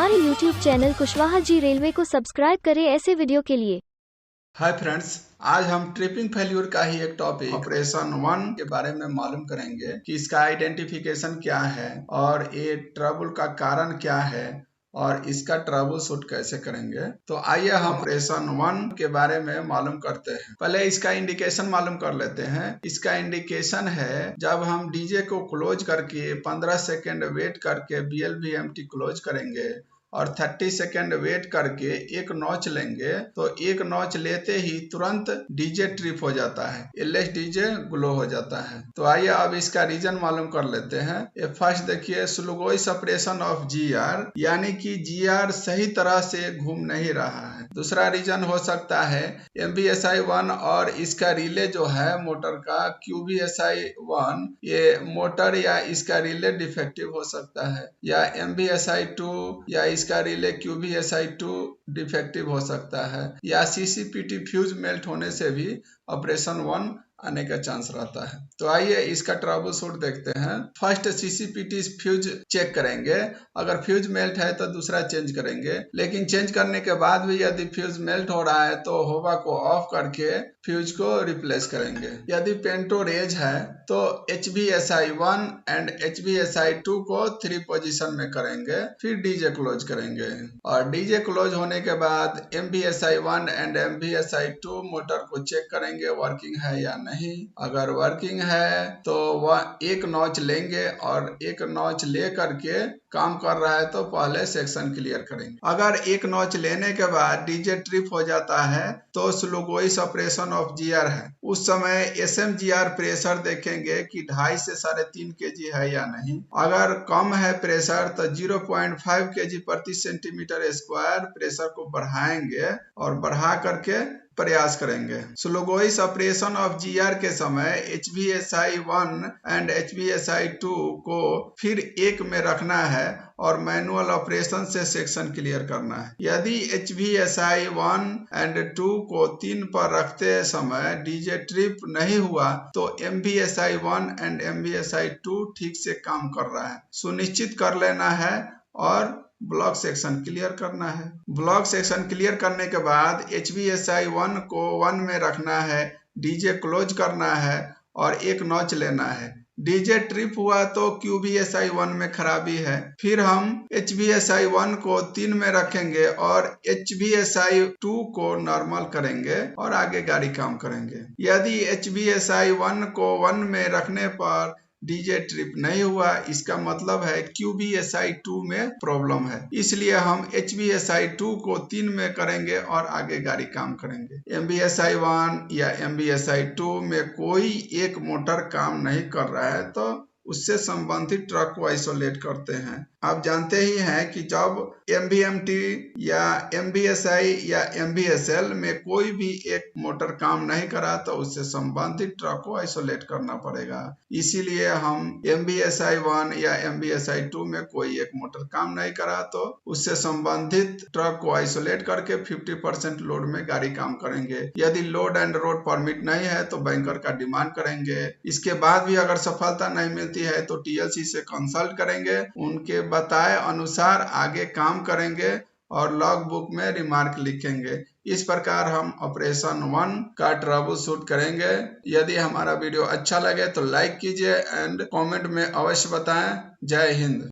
हमारे YouTube channel Kushwaha ji railway को subscribe करें ऐसे वीडियो के लिए। हाय फ्रेंड्स, आज हम ट्रिपिंग फेल्यूर का ही एक टॉपिक ऑपरेशन 1 के बारे में मालूम करेंगे कि इसका आइडेंटिफिकेशन क्या है और ये ट्रबल का कारण क्या है और इसका ट्रबल शूट कैसे करेंगे। तो आइए हम ऑपरेशन 1 के बारे में मालूम करते हैं। पहले इसका इंडिकेशन मालूम कर लेते हैं। इसका इंडिकेशन है जब हम डीजे को क्लोज करके 15 सेकेंड वेट करके BLVMT क्लोज करेंगे और 30 सेकेंड वेट करके एक नॉच लेंगे तो एक नॉच लेते ही तुरंत डीजे ट्रिप हो जाता है, एलएस डीजे ग्लो हो जाता है। तो आइए अब इसका रीजन मालूम कर लेते हैं। ये फर्स्ट देखिए, स्लोगोई सेपरेशन ऑफ जीआर, यानी कि जीआर सही तरह से घूम नहीं रहा है। दूसरा रीजन हो सकता है MBSI1 और इसका रिले जो है मोटर का QBSI1, ये मोटर या इसका रिले डिफेक्टिव हो सकता है, या MBSI2 या इसका रिले QBSI2 डिफेक्टिव हो सकता है, या CCPT फ्यूज मेल्ट होने से भी ऑपरेशन 1 आने का चांस रहता है। तो आइए इसका ट्रबल शूट देखते हैं। फर्स्ट CCPT फ्यूज चेक करेंगे, अगर फ्यूज मेल्ट है तो दूसरा चेंज करेंगे, लेकिन चेंज करने के बाद भी यदि फ्यूज मेल्ट हो रहा है तो होवा को ऑफ करके फ्यूज को रिप्लेस करेंगे। यदि पेंटो रेज है तो HBSI1 एंड HBSI2 को 3 पोजीशन में करेंगे, फिर डीजे क्लोज करेंगे और डीजे क्लोज होने के बाद MBSI1 एंड MBSI2 मोटर को चेक करेंगे वर्किंग है या नहीं। अगर वर्किंग है तो वह एक नॉच लेंगे और एक नॉच ले करके काम कर रहा है तो पहले सेक्शन क्लियर करेंगे। अगर एक नॉच लेने के बाद डीजे ट्रिप हो जाता है तो स्लोगोई सेपरेशन ऑफ जीआर है। उस समय SMGR प्रेशर देखेंगे कि 2.5 से 3.5 kg है या नहीं। अगर कम है प्रेशर तो 0.5 kg प्रति सेंटीमीटर स्क्वायर प्रेशर को बढ़ाएंगे और बढ़ा करके प्रयास करेंगे। स्लोगोई सेपरेशन ऑफ जीआर के समय HBSI1 एंड HBSI2 को फिर एक में रखना है और मैनुअल ऑपरेशन से सेक्शन क्लियर करना है। यदि HBSI1 एंड 2 को 3 पर रखते समय डीजे ट्रिप नहीं हुआ तो MBSI1 एंड MBSI2 ठीक से काम कर रहा है, सुनिश्चित कर लेना है और ब्लॉक सेक्शन क्लियर करना है। ब्लॉक सेक्शन क्लियर करने के बाद HBSI1 को 1 में रखना है, डीजे क्लोज करना है और एक नॉच लेना है। डीजे ट्रिप हुआ तो QBSI1 में खराबी है, फिर हम HBSI1 को 3 में रखेंगे और HBSI2 को नॉर्मल करेंगे और आगे गाड़ी काम करेंगे। यदि HBSI1 को 1 में रखने पर डीजे ट्रिप नहीं हुआ, इसका मतलब है QBSI2 में प्रॉब्लम है, इसलिए हम HBSI2 को 3 में करेंगे और आगे गाड़ी काम करेंगे। MBSI1 या MBSI2 में कोई एक मोटर काम नहीं कर रहा है तो उससे संबंधित ट्रक को आइसोलेट करते हैं। आप जानते ही हैं कि जब MVMT या MBSI या MBSL में कोई भी एक मोटर काम नहीं करा तो उससे संबंधित ट्रक को आइसोलेट करना पड़ेगा। इसीलिए हम MBSI1 या MBSI2 में कोई एक मोटर काम नहीं करा तो उससे संबंधित ट्रक को आइसोलेट करके 50% लोड में गाड़ी काम करेंगे। यदि लोड एंड रोड परमिट नहीं है तो बैंकर का डिमांड करेंगे। इसके बाद भी अगर सफलता नहीं मिलती है तो TLC से कंसल्ट करेंगे, उनके बताए अनुसार आगे काम करेंगे और लॉग बुक में रिमार्क लिखेंगे। इस प्रकार हम ऑपरेशन 1 का ट्रबल शूट करेंगे। यदि हमारा वीडियो अच्छा लगे तो लाइक कीजिए एंड कमेंट में अवश्य बताएं। जय हिंद।